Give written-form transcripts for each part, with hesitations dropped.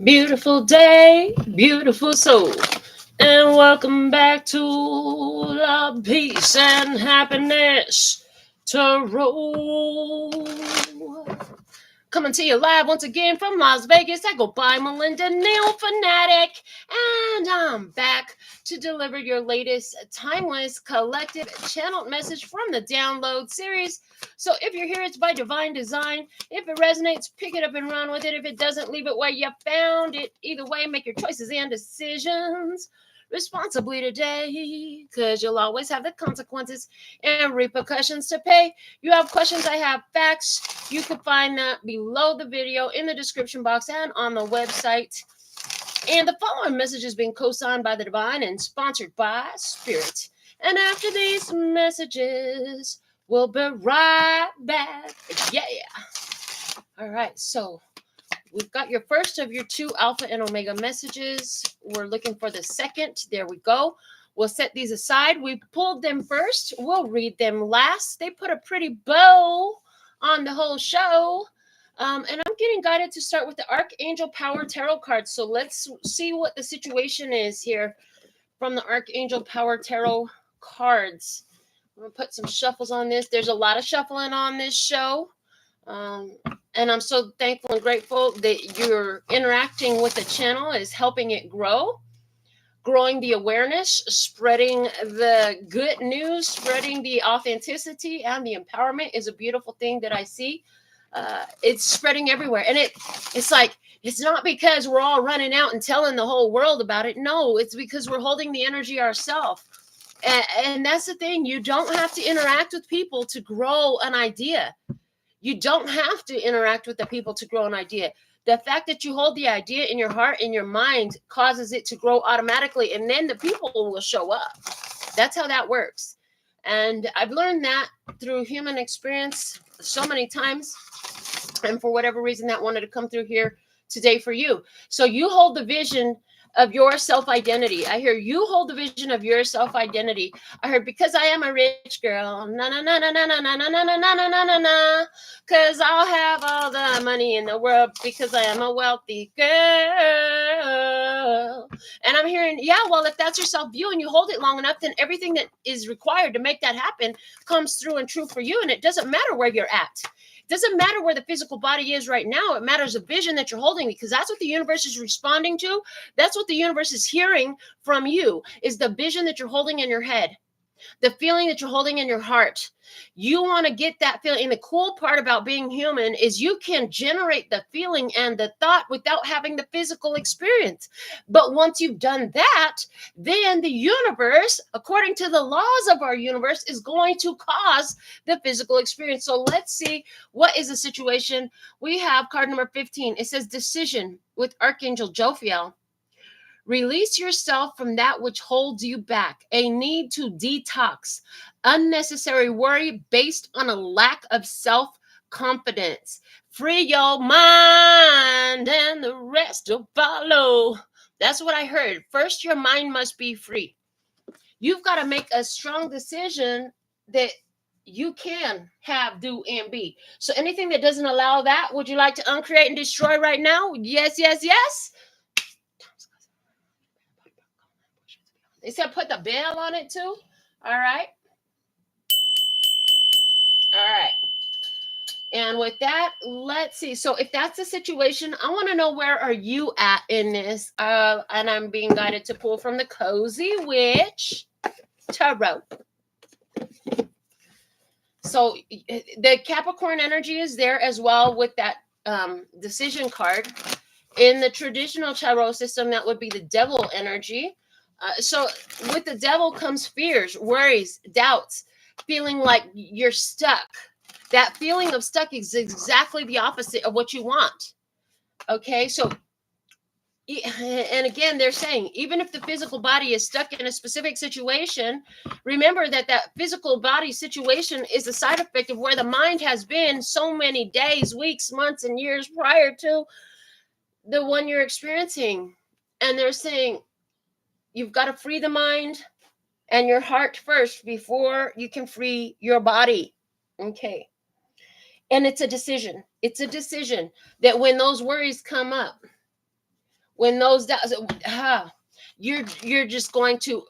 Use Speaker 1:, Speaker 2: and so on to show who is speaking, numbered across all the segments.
Speaker 1: Beautiful day, beautiful soul, and welcome back to the peace and happiness tarot. Coming to you live once again from Las Vegas. I go by Melinda NailFanatic, and I'm back to deliver your latest timeless collective channeled message from the download series. So if you're here, it's by divine design. If it resonates, pick it up and run with it. If it doesn't, leave it where you found it. Either way, make your choices and decisions responsibly today, because you'll always have the consequences and repercussions to pay. You have questions, I have facts. You can find that below the video, in the description box, and on the website. And the following message is being co-signed by the divine and sponsored by Spirit. And after these messages, we'll be right back. Yeah. All right, so we've got your first of your two alpha and omega messages. We're looking for the second. There we go. We'll set these aside. We pulled them first. We'll read them last. They put a pretty bow on the whole show. And I'm getting guided to start with the Archangel Power Tarot cards. So let's see what the situation is here from the Archangel Power Tarot cards. I'm going to put some shuffles on this. There's a lot of shuffling on this show. And I'm so thankful and grateful that you're interacting with the channel, is helping it grow, growing the awareness, spreading the good news, spreading the authenticity and the empowerment is a beautiful thing that I see. It's spreading everywhere. And it's like, it's not because we're all running out and telling the whole world about it. No, it's because we're holding the energy ourselves. And that's the thing. You don't have to interact with people to grow an idea. You don't have to interact with the people to grow an idea. The fact that you hold the idea in your heart, in your mind, causes it to grow automatically, and then the people will show up. That's how that works. And I've learned that through human experience so many times. And for whatever reason, that wanted to come through here today for you. So you hold the vision of your self-identity. I hear you hold the vision of your self-identity. I heard, because I am a rich girl, na na na na na na na na na na na na na na, because I'll have all the money in the world because I am a wealthy girl. And I'm hearing, yeah, well, if that's your self-view and you hold it long enough, then everything that is required to make that happen comes through and true for you. And it doesn't matter where you're at. It doesn't matter where the physical body is right now. It matters the vision that you're holding, because that's what the universe is responding to. That's what the universe is hearing from you, is the vision that you're holding in your head, the feeling that you're holding in your heart. You want to get that feeling. And the cool part about being human is you can generate the feeling and the thought without having the physical experience. But once you've done that, then the universe, according to the laws of our universe, is going to cause the physical experience. So let's see, what is the situation? We have card number 15. It says decision with Archangel Jophiel. Release yourself from that which holds you back, a need to detox, unnecessary worry based on a lack of self-confidence. Free your mind and the rest will follow. That's what I heard. First, your mind must be free. You've got to make a strong decision that you can have, do, and be. So anything that doesn't allow that, would you like to uncreate and destroy right now? Yes, yes, yes. They said put the bell on it too. All right. All right. And with that, let's see. So if that's the situation, I want to know, where are you at in this? And I'm being guided to pull from the Cozy Witch Tarot. So the Capricorn energy is there as well with that decision card. In the traditional tarot system, that would be the devil energy. So with the devil comes fears, worries, doubts, feeling like you're stuck. That feeling of stuck is exactly the opposite of what you want. Okay, so, and again, they're saying, even if the physical body is stuck in a specific situation, remember that that physical body situation is a side effect of where the mind has been so many days, weeks, months, and years prior to the one you're experiencing. And they're saying, you've got to free the mind and your heart first before you can free your body. Okay. And it's a decision. It's a decision that when those worries come up, when those doubts, you're just going to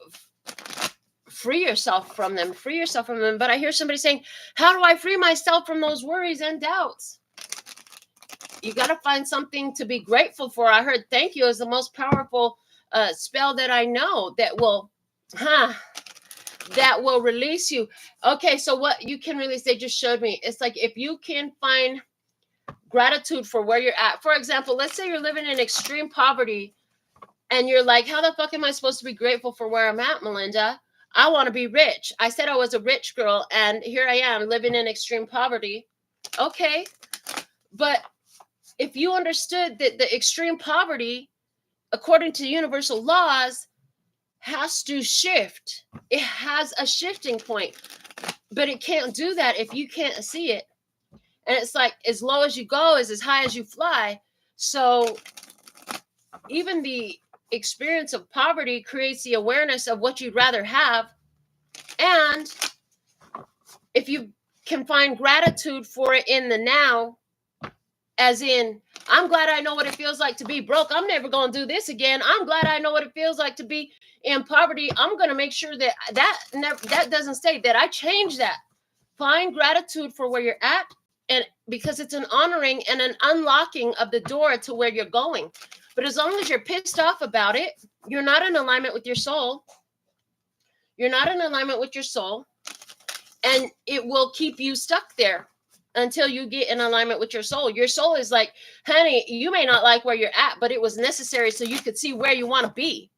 Speaker 1: free yourself from them. But I hear somebody saying, how do I free myself from those worries and doubts? You got to find something to be grateful for. I heard thank you is the most powerful spell that I know that will release you. Okay, so what you can release, they just showed me. It's like if you can find gratitude for where you're at. For example, let's say you're living in extreme poverty and you're like, how the fuck am I supposed to be grateful for where I'm at, Melinda? I want to be rich. I said I was a rich girl, and here I am living in extreme poverty. Okay, but if you understood that the extreme poverty, according to universal laws, has to shift. It has a shifting point, but it can't do that if you can't see it. And it's like, as low as you go is as high as you fly. So even the experience of poverty creates the awareness of what you'd rather have. And if you can find gratitude for it in the now, as in, I'm glad I know what it feels like to be broke. I'm never going to do this again. I'm glad I know what it feels like to be in poverty. I'm going to make sure that doesn't stay, that I change that. Find gratitude for where you're at, and because it's an honoring and an unlocking of the door to where you're going. But as long as you're pissed off about it, you're not in alignment with your soul. You're not in alignment with your soul, and it will keep you stuck there until you get in alignment with your soul. Your soul is like, honey, you may not like where you're at, but it was necessary so you could see where you want to be.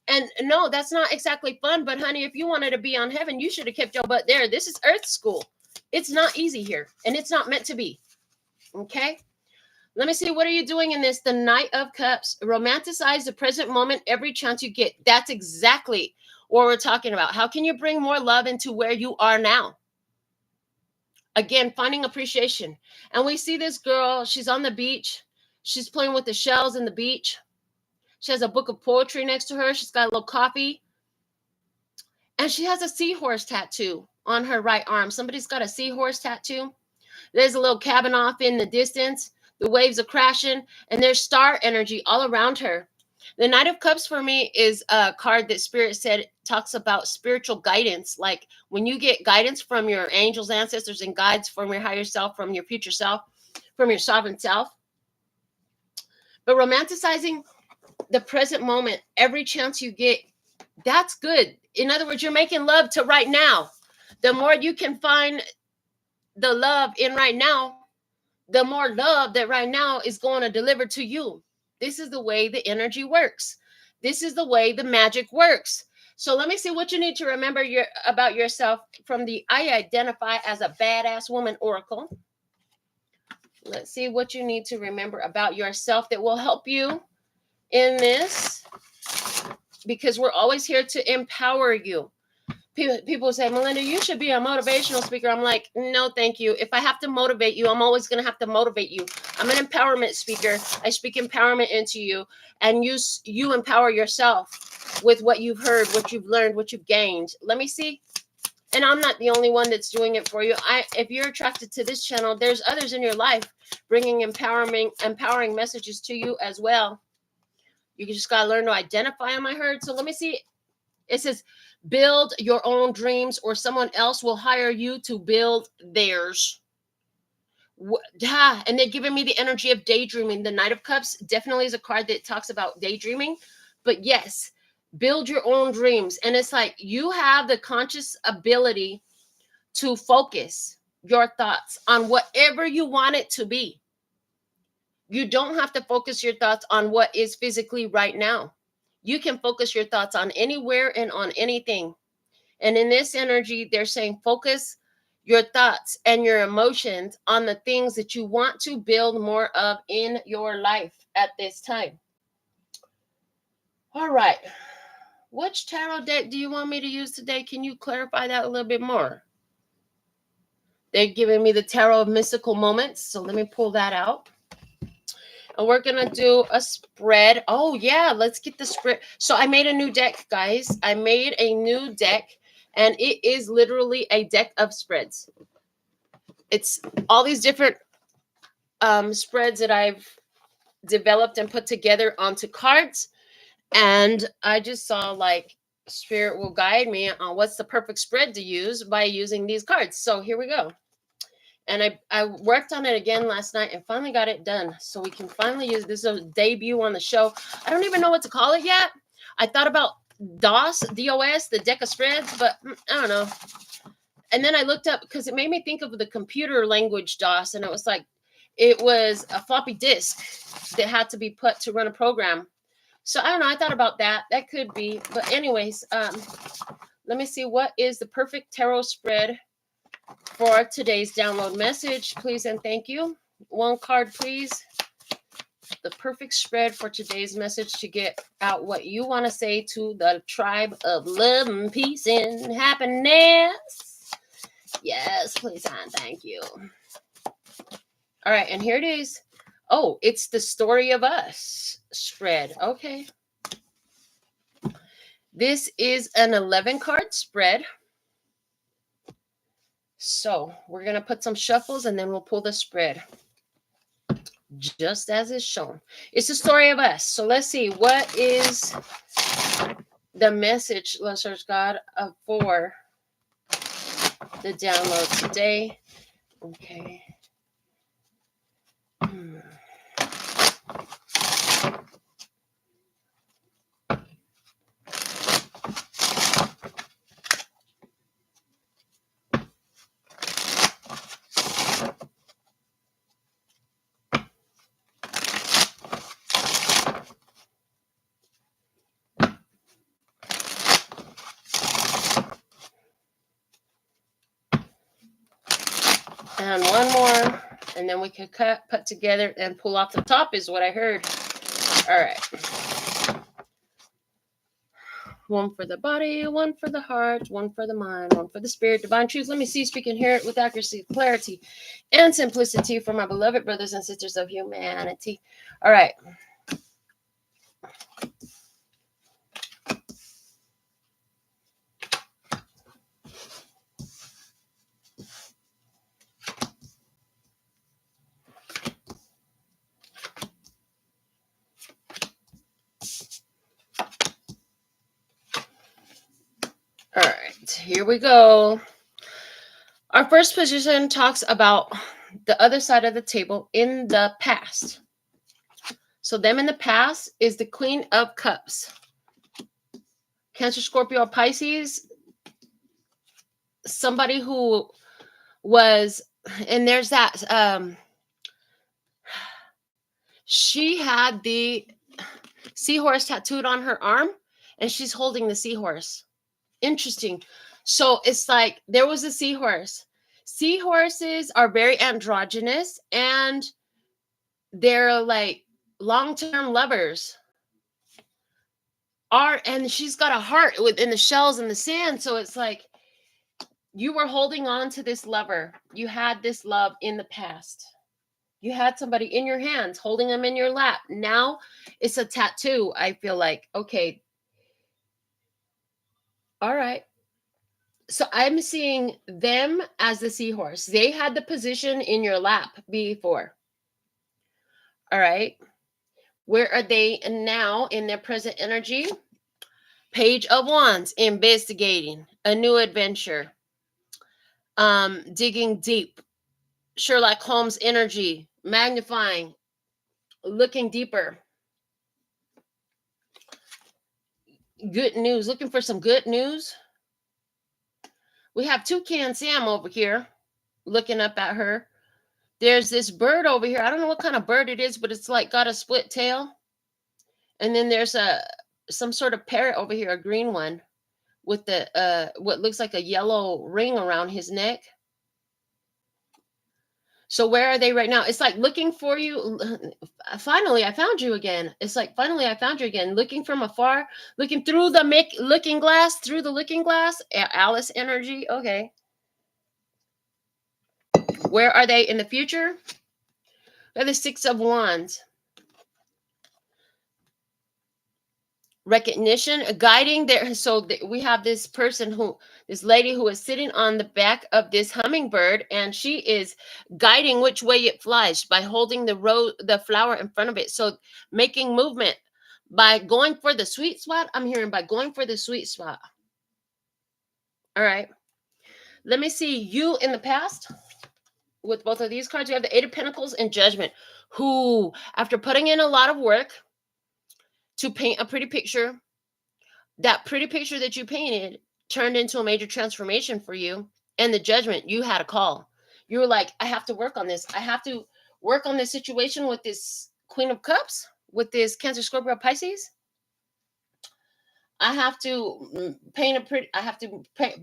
Speaker 1: And no, that's not exactly fun, but honey, if you wanted to be on heaven, you should have kept your butt there. This is earth school. It's not easy here, and it's not meant to be. Okay? Let me see. What are you doing in this? The Knight of Cups. Romanticize the present moment every chance you get. That's exactly what we're talking about. How can you bring more love into where you are now? Again, finding appreciation. And we see this girl. She's on the beach. She's playing with the shells in the beach. She has a book of poetry next to her. She's got a little coffee. And she has a seahorse tattoo on her right arm. Somebody's got a seahorse tattoo. There's a little cabin off in the distance. The waves are crashing, and there's star energy all around her. The Knight of Cups for me is a card that Spirit said talks about spiritual guidance. Like when you get guidance from your angels, ancestors, and guides, from your higher self, from your future self, from your sovereign self. But romanticizing the present moment every chance you get, that's good. In other words, you're making love to right now. The more you can find the love in right now, the more love that right now is going to deliver to you. This is the way the energy works. This is the way the magic works. So let me see what you need to remember about yourself from the I Identify as a Badass Woman Oracle. Let's see what you need to remember about yourself that will help you in this, because we're always here to empower you. People say, Melinda, you should be a motivational speaker. I'm like, no, thank you. If I have to motivate you, I'm always going to have to motivate you. I'm an empowerment speaker. I speak empowerment into you, and you empower yourself with what you've heard, what you've learned, what you've gained. Let me see. And I'm not the only one that's doing it for you. If you're attracted to this channel, there's others in your life bringing empowering messages to you as well. You just got to learn to identify them, I heard. So let me see. It says, build your own dreams, or someone else will hire you to build theirs. And they're giving me the energy of daydreaming. The Knight of Cups definitely is a card that talks about daydreaming. But yes, build your own dreams. And it's like you have the conscious ability to focus your thoughts on whatever you want it to be. You don't have to focus your thoughts on what is physically right now. You can focus your thoughts on anywhere and on anything. And in this energy, they're saying focus your thoughts and your emotions on the things that you want to build more of in your life at this time. All right. Which tarot deck do you want me to use today? Can you clarify that a little bit more? They're giving me the Tarot of Mystical Moments. So let me pull that out. And we're going to do a spread. Oh, yeah. Let's get the spread. So I made a new deck, guys. I made a new deck. And it is literally a deck of spreads. It's all these different spreads that developed and put together onto cards. And I just saw like Spirit will guide me on what's the perfect spread to use by using these cards. So here we go. And I worked on it again last night and finally got it done. So we can finally use this. Is a debut on the show. I don't even know what to call it yet. I thought about DOS, the deck of spreads, but I don't know. And then I looked up because it made me think of the computer language DOS. And it was like, it was a floppy disk that had to be put to run a program. So I don't know. I thought about that. That could be. But anyways, let me see. What is the perfect tarot spread for today's download message? Please and thank you. One card, please. The perfect spread for today's message to get out what you want to say to the tribe of love and peace and happiness. Yes, please and thank you. All right, and here it is. Oh, it's the story of us spread. Okay. This is an 11 card spread. So we're going to put some shuffles and then we'll pull the spread. Just as is shown. It's the story of us. So let's see. What is the message, let's search God, for the download today? Okay. And one more, and then we can put together and pull off the top is what I heard. All right. One for the body, one for the heart, one for the mind, one for the spirit, divine truth. Let me see, speak and hear it with accuracy, clarity, and simplicity for my beloved brothers and sisters of humanity. All right. All right, here we go. Our first position talks about the other side of the table in the past. So them in the past is the Queen of Cups. Cancer, Scorpio, Pisces. Somebody who was, and there's that, she had the seahorse tattooed on her arm and she's holding the seahorse. Interesting. So it's like there was a seahorse. Seahorses are very androgynous and they're like long-term lovers. And she's got a heart within the shells and the sand. So it's like you were holding on to this lover. You had this love in the past. You had somebody in your hands, holding them in your lap. Now it's a tattoo. I feel like, okay. All right. So I'm seeing them as the seahorse. They had the position in your lap before. All right. Where are they now in their present energy? Page of Wands, investigating a new adventure, digging deep, Sherlock Holmes energy, magnifying, looking deeper. Good news, looking for some good news. We have Toucan Sam over here looking up at her. There's this bird over here. I don't know what kind of bird it is, but it's like got a split tail. And then there's some sort of parrot over here, a green one, with the what looks like a yellow ring around his neck. So where are they right now? It's like looking for you. Finally, I found you again. It's like finally I found you again. Looking from afar, looking through the looking glass, Alice energy. Okay. Where are they in the future? They're the Six of Wands. recognition, guiding there. So we have this lady who is sitting on the back of this hummingbird, and she is guiding which way it flies by holding the flower in front of it. So making movement by going for the sweet spot. I'm hearing by going for the sweet spot. All right. Let me see you in the past. With both of these cards, you have the Eight of Pentacles and Judgment, who, after putting in a lot of work to paint a pretty picture, that pretty picture that you painted turned into a major transformation for you. And the Judgment, you had a call. You were like, I have to work on this. I have to work on this situation with this Queen of Cups, with this Cancer, Scorpio, Pisces. I have to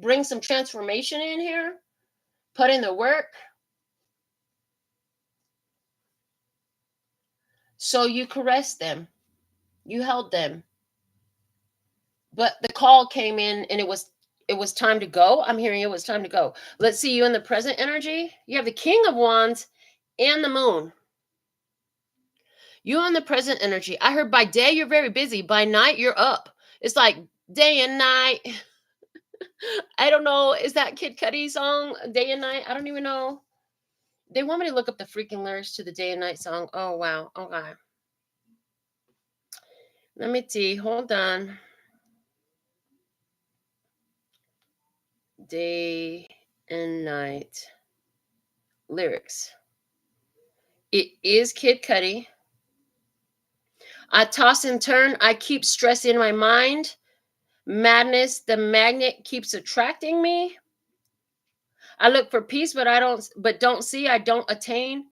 Speaker 1: bring some transformation in here, put in the work. So you caressed them, you held them, but the call came in and it was time to go. I'm hearing it was time to go. Let's see you in the present energy. You have the King of Wands and the Moon. You in the present energy. I heard by day you're very busy. By night you're up. It's like day and night. I don't know. Is that Kid Cudi song, Day and Night? I don't even know. They want me to look up the freaking lyrics to the Day and Night song. Oh, wow. Okay. Let me see. Hold on. Day and Night lyrics. It is Kid Cudi. I toss and turn. I keep stress in my mind. Madness, the magnet keeps attracting me. I look for peace, but don't see. I don't attain.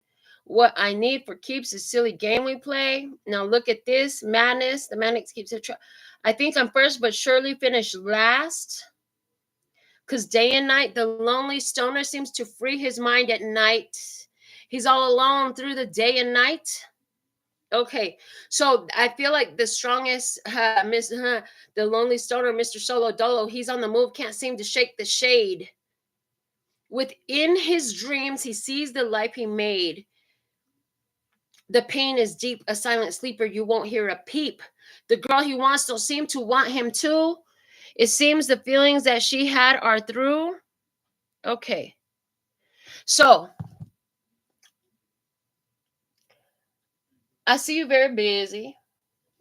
Speaker 1: What I need for keeps is silly game we play. Now look at this. Madness, the magnet keeps attracting. I think I'm first, but surely finish last. Because day and night, the lonely stoner seems to free his mind at night. He's all alone through the day and night. Okay, so I feel like the strongest, the lonely stoner, Mr. Solo Dolo, he's on the move, can't seem to shake the shade. Within his dreams, he sees the life he made. The pain is deep, a silent sleeper, you won't hear a peep. The girl he wants don't seem to want him too. It seems the feelings that she had are through. Okay. So, I see you very busy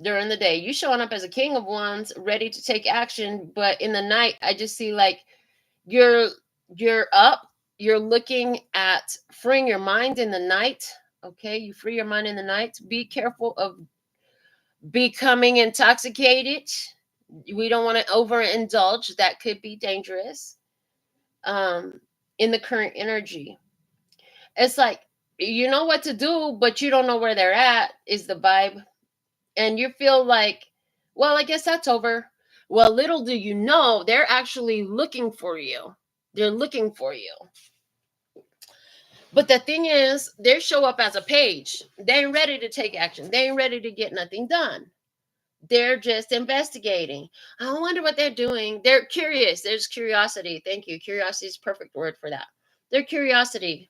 Speaker 1: during the day. You showing up as a King of Wands, ready to take action, but in the night, I just see like you're up, you're looking at freeing your mind in the night. Okay, you free your mind in the night. Be careful of becoming intoxicated. We don't want to overindulge. That could be dangerous. In the current energy, it's like you know what to do, but you don't know where they're at, is the vibe. And you feel like, well, I guess that's over. Well, little do you know, they're actually looking for you. They're looking for you. But the thing is, they show up as a page. They ain't ready to take action. They ain't ready to get nothing done. They're just investigating. I wonder what they're doing. They're curious. There's curiosity. Thank you. Curiosity is a perfect word for that. Their curiosity.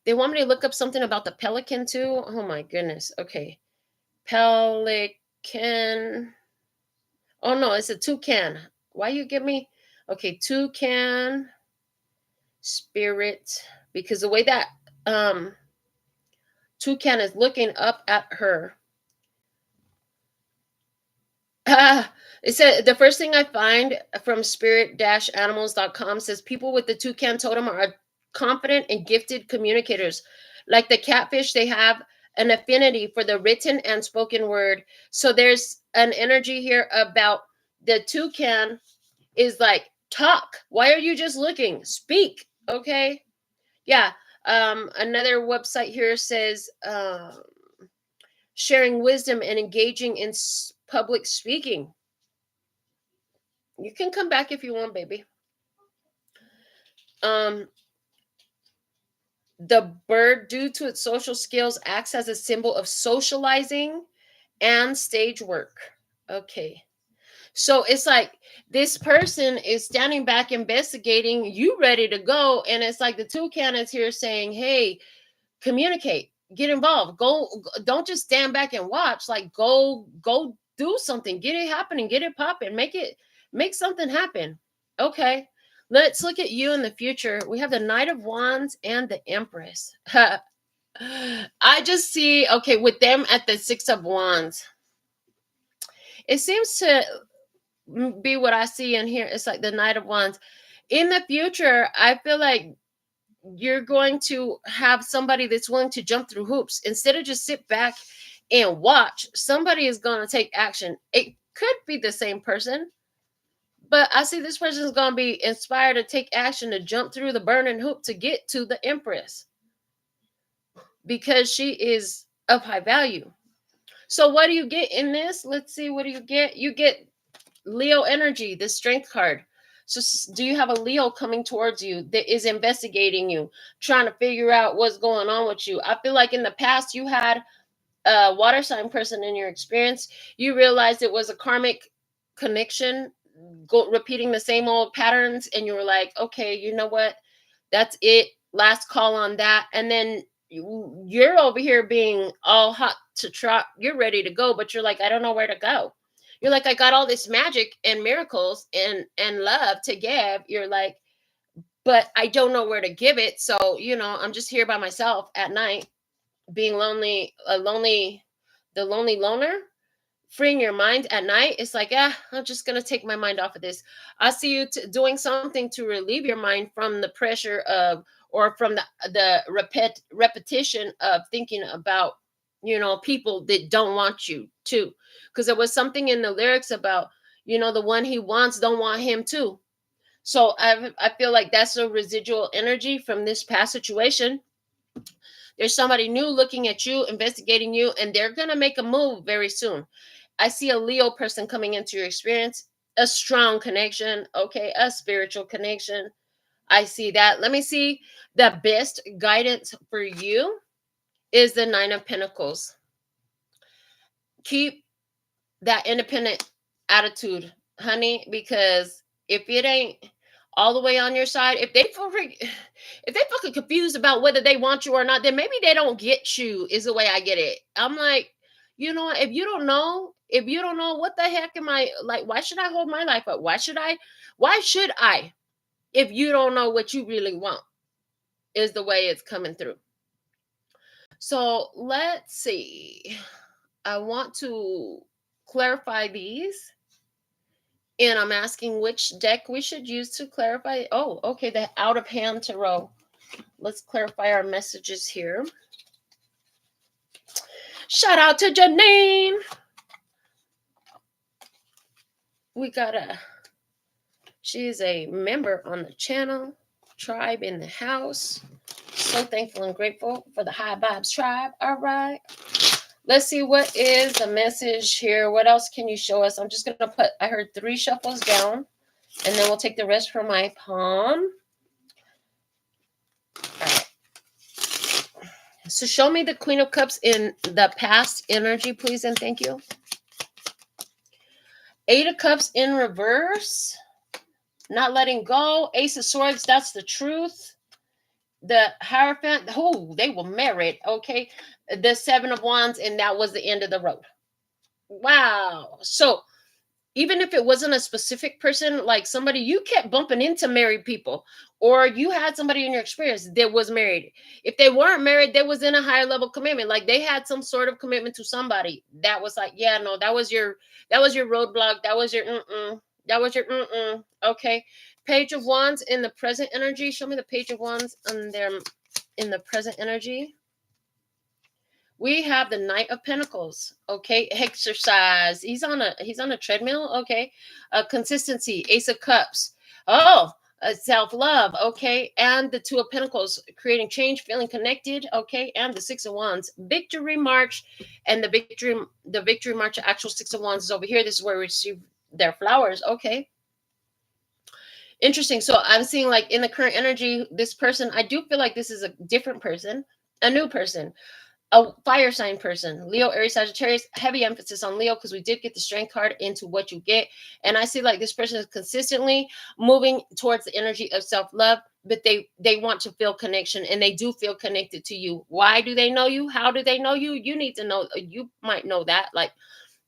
Speaker 1: They want me to look up something about the pelican too. Oh my goodness. Okay. Pelican. Oh no, it's a toucan. Why you give me? Okay, toucan spirit. Because the way that toucan is looking up at her. It said the first thing I find from spirit-animals.com says people with the toucan totem are confident and gifted communicators. Like the catfish, they have an affinity for the written and spoken word. So there's an energy here about the toucan is like, talk. Why are you just looking? Speak. Okay. Yeah. Another website here says sharing wisdom and engaging in public speaking. You can come back if you want, baby. The bird, due to its social skills, acts as a symbol of socializing and stage work. Okay. So it's like this person is standing back investigating, you ready to go. And it's like the toucan is here saying, hey, communicate, get involved, go, don't just stand back and watch, like go do do something, get it happening, get it popping, make something happen. Okay, let's look at you in the future. We have the Knight of Wands and the Empress. I just see, okay, with them at the Six of Wands, it seems to be what I see in here. It's like the Knight of Wands. In the future, I feel like you're going to have somebody that's willing to jump through hoops instead of just sit back and watch. Somebody is going to take action. It could be the same person, but I see this person is going to be inspired to take action, to jump through the burning hoop to get to the Empress, because she is of high value. So what do you get in this? Let's see. What do you get? You get Leo energy, the Strength card. So do you have a Leo coming towards you that is investigating you, trying to figure out what's going on with you? I feel like in the past you had a water sign person in your experience. You realized it was a karmic connection, repeating the same old patterns, and you were like, okay, you know what? That's it. Last call on that. And then you're over here being all hot to trot. You're ready to go, but you're like, I don't know where to go. You're like, I got all this magic and miracles and love to give. You're like, but I don't know where to give it. So, I'm just here by myself at night, being lonely, the lonely loner, freeing your mind at night. It's like, I'm just going to take my mind off of this. I see you doing something to relieve your mind from the pressure of, or from the repetition of thinking about, people that don't want you to. Because there was something in the lyrics about, the one he wants don't want him too. So I feel like that's a residual energy from this past situation. There's somebody new looking at you, investigating you, and they're going to make a move very soon. I see a Leo person coming into your experience, a strong connection, okay, a spiritual connection. I see that. Let me see. The best guidance for you is the Nine of Pentacles. Keep that independent attitude, honey, because if it ain't all the way on your side, if they fucking confused about whether they want you or not, then maybe they don't get you, is the way I get it. I'm like, if you don't know, what the heck am I, like, why should I hold my life up? Why should I, if you don't know what you really want, is the way it's coming through. So let's see. I want to clarify these, and I'm asking which deck we should use to clarify. Oh, okay, the Out of Hand Tarot. Let's clarify our messages here. Shout out to Janine. She is a member on the channel, tribe in the house. So thankful and grateful for the High Vibes tribe. All right. Let's see, what is the message here? What else can you show us? I'm just going to put, I heard 3 shuffles down, and then we'll take the rest from my palm. All right. So show me the Queen of Cups in the past energy, please, and thank you. 8 of Cups in reverse. Not letting go. Ace of Swords, that's the truth. The Hierophant, they were married, okay? The 7 of Wands, and that was the end of the road. Wow. So even if it wasn't a specific person, like somebody you kept bumping into married people, or you had somebody in your experience that was married. If they weren't married, they was in a higher level commitment. Like they had some sort of commitment to somebody that was like, yeah, no, that was your roadblock. That was your Okay. Page of Wands in the present energy. Show me the Page of Wands in the present energy. We have the Knight of Pentacles. Okay. Exercise. He's on a treadmill. Okay. Consistency. Ace of Cups. Self-love. Okay. And the 2 of Pentacles, creating change, feeling connected. Okay. And the 6 of Wands, victory march. And the victory march, actual 6 of Wands is over here. This is where we receive their flowers. Okay. Interesting. So I'm seeing, like, in the current energy, this person, I do feel like this is a different person, a new person, a fire sign person, Leo, Aries, Sagittarius. Heavy emphasis on Leo because we did get the Strength card into what you get. And I see like this person is consistently moving towards the energy of self-love, but they want to feel connection, and they do feel connected to you. Why do they know you? How do they know you? You need to know. You might know that. Like,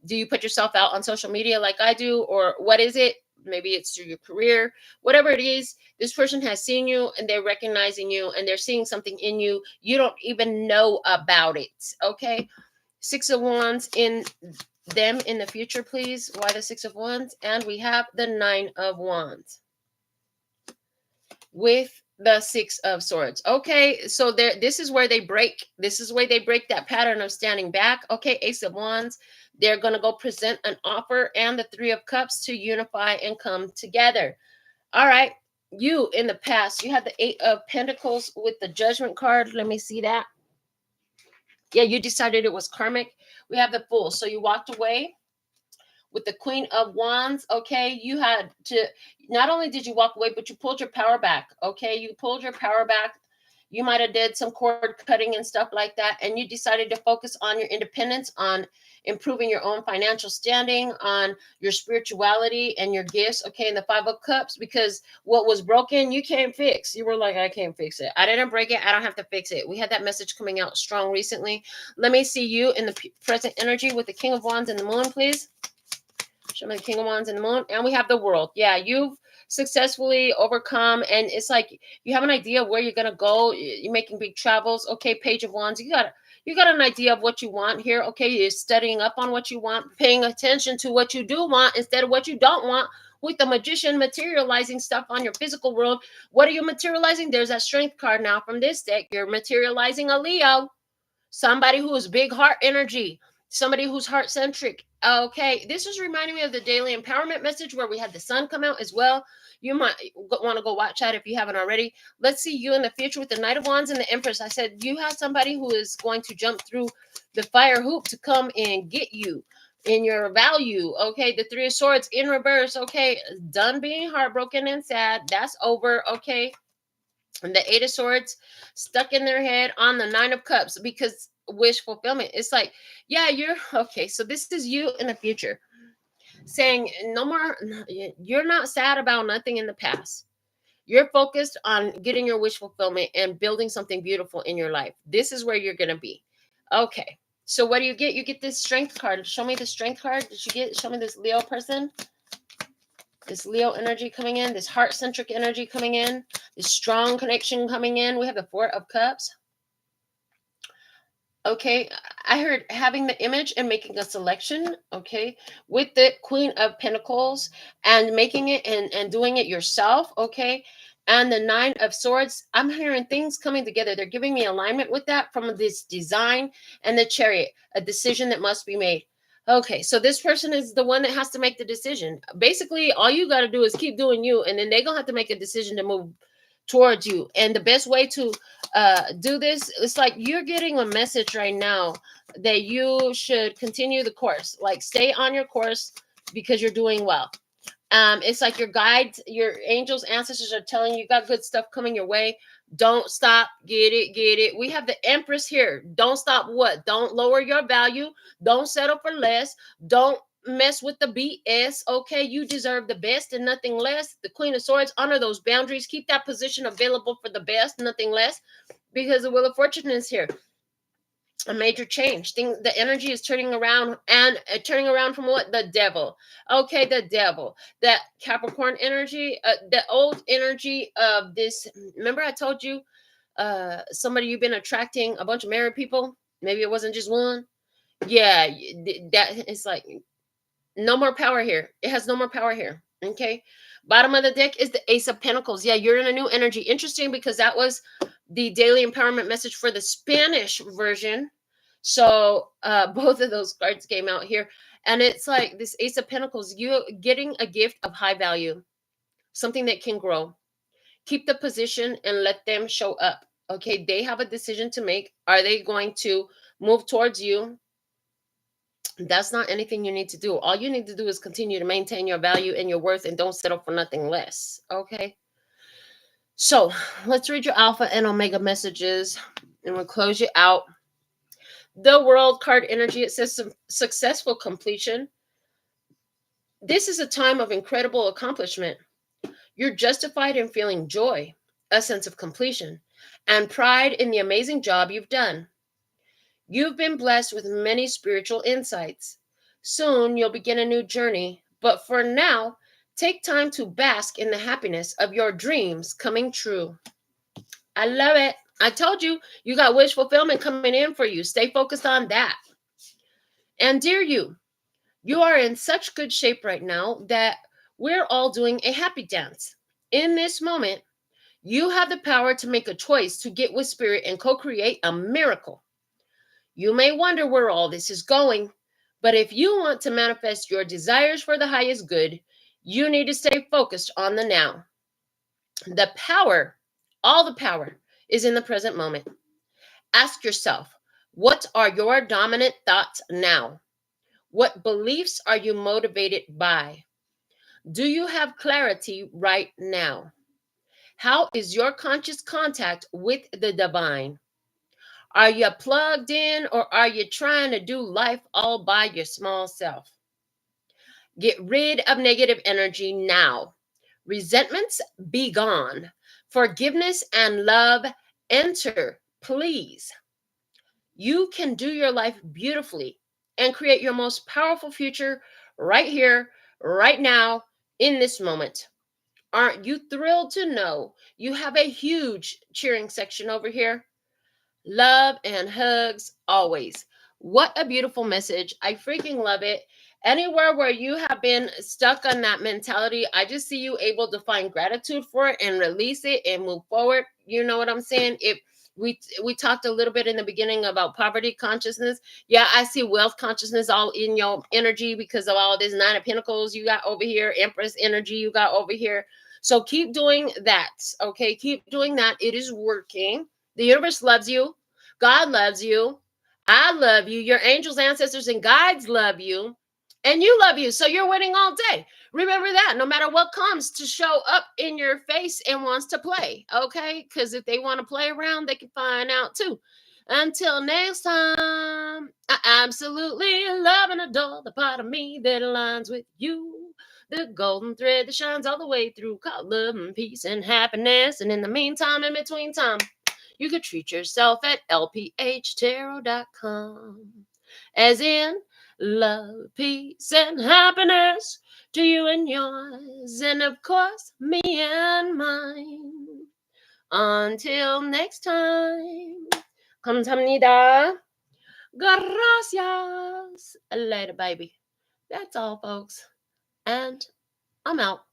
Speaker 1: Do you put yourself out on social media like I do? Or what is it? Maybe it's through your career, whatever it is. This person has seen you and they're recognizing you and they're seeing something in you. You don't even know about it. Okay. 6 of Wands in them in the future, please. Why the 6 of Wands? And we have the 9 of Wands with the 6 of Swords. Okay, so this is where they break. This is where they break that pattern of standing back. Okay, Ace of Wands. They're going to go present an offer, and the 3 of Cups to unify and come together. All right, you in the past, you had the 8 of Pentacles with the Judgment card. Let me see that. Yeah, you decided it was karmic. We have the Fool. So you walked away with the Queen of Wands. Okay, you had to, not only did you walk away, but you pulled your power back. Okay, you pulled your power back. You might have did some cord cutting and stuff like that, and you decided to focus on your independence, on improving your own financial standing, on your spirituality and your gifts. Okay, and the 5 of Cups, because what was broken you can't fix. You were like, I can't fix it. I didn't break it. I don't have to fix it. We had that message coming out strong recently. Let me see you in the present energy with the King of Wands and the Moon, please. Show me the King of Wands and the Moon. And we have the World. Yeah, you've successfully overcome. And it's like you have an idea of where you're going to go. You're making big travels. Okay, Page of Wands. You got an idea of what you want here. Okay, you're studying up on what you want, paying attention to what you do want instead of what you don't want. With the Magician, materializing stuff on your physical world. What are you materializing? There's that Strength card now from this deck. You're materializing a Leo. Somebody who is big heart energy. Somebody who's heart-centric. Okay, this is reminding me of the daily empowerment message where we had the sun come out as well. You might want to go watch that if you haven't already. Let's see you in the future with the Knight of Wands and the Empress. I said you have somebody who is going to jump through the fire hoop to come and get you in your value. Okay, the 3 of Swords in reverse. Okay, done being heartbroken and sad. That's over. Okay, and the 8 of Swords stuck in their head on the 9 of Cups because wish fulfillment. It's like, yeah, you're okay. So this is you in the future saying no more. You're not sad about nothing in the past. You're focused on getting your wish fulfillment and building something beautiful in your life. This is where you're going to be. Okay. So what do you get? You get this Strength card. Show me the Strength card. Did you get? Show me this Leo person. This Leo energy coming in, this heart-centric energy coming in, this strong connection coming in. We have the 4 of Cups. Okay, I heard having the image and making a selection, okay, with the Queen of Pentacles and making it and doing it yourself, okay, and the 9 of Swords. I'm hearing things coming together. They're giving me alignment with that from this design and the Chariot, a decision that must be made. Okay, so this person is the one that has to make the decision. Basically, all you got to do is keep doing you, and then they're going to have to make a decision to move towards you. And the best way to do this, it's like you're getting a message right now that you should continue the course. Like stay on your course because you're doing well. It's like your guides, your angels, ancestors are telling you got good stuff coming your way. Don't stop. Get it. We have the Empress here. Don't stop what? Don't lower your value. Don't settle for less. Don't mess with the BS. Okay, you deserve the best and nothing less. The Queen of Swords, honor those boundaries. Keep that position available for the best, nothing less, because the Wheel of Fortune is here. A major change. The energy is turning around, and turning around from what? The Devil. Okay, the Devil. That Capricorn energy, the old energy of this. Remember I told you somebody you've been attracting a bunch of married people? Maybe it wasn't just one. Yeah, that it's like no more power here. It has no more power here. Okay. Bottom of the deck is the Ace of Pentacles. Yeah, you're in a new energy. Interesting, because that was the daily empowerment message for the Spanish version. So both of those cards came out here. And it's like this Ace of Pentacles, you getting a gift of high value, something that can grow. Keep the position and let them show up. Okay, they have a decision to make. Are they going to move towards you? That's not anything you need to do. All you need to do is continue to maintain your value and your worth, and don't settle for nothing less. Okay. So let's read your Alpha and Omega messages, and we'll close you out. The World card energy, it says some successful completion. This is a time of incredible accomplishment. You're justified in feeling joy, a sense of completion, and pride in the amazing job you've done. You've been blessed with many spiritual insights. Soon you'll begin a new journey, but for now, take time to bask in the happiness of your dreams coming true. I love it. I told you, you got wish fulfillment coming in for you. Stay focused on that. And dear you are in such good shape right now that we're all doing a happy dance. In this moment, you have the power to make a choice to get with spirit and co-create a miracle. You may wonder where all this is going, but if you want to manifest your desires for the highest good, you need to stay focused on the now. The power, all the power, is in the present moment. Ask yourself, what are your dominant thoughts now? What beliefs are you motivated by? Do you have clarity right now? How is your conscious contact with the divine? Are you plugged in, or are you trying to do life all by your small self? Get rid of negative energy now. Resentments be gone. Forgiveness and love enter, please. You can do your life beautifully and create your most powerful future right here, right now, in this moment. Aren't you thrilled to know you have a huge cheering section over here? Love and hugs always. What a beautiful message. I freaking love it. Anywhere where you have been stuck on that mentality, I just see you able to find gratitude for it and release it and move forward. You know what I'm saying? If we talked a little bit in the beginning about poverty consciousness. Yeah, I see wealth consciousness all in your energy because of all this Nine of Pentacles you got over here, Empress energy you got over here. So keep doing that, okay? Keep doing that. It is working. The universe loves you. God loves you. I love you. Your angels, ancestors, and guides love you. And you love you. So you're winning all day. Remember that no matter what comes to show up in your face and wants to play. Okay? Because if they want to play around, they can find out too. Until next time, I absolutely love and adore the part of me that aligns with you. The golden thread that shines all the way through, called love and peace and happiness. And in the meantime, in between time, you could treat yourself at LPHtarot.com. As in, love, peace, and happiness to you and yours, and of course, me and mine. Until next time, 감사합니다. Gracias. Later, baby. That's all, folks. And I'm out.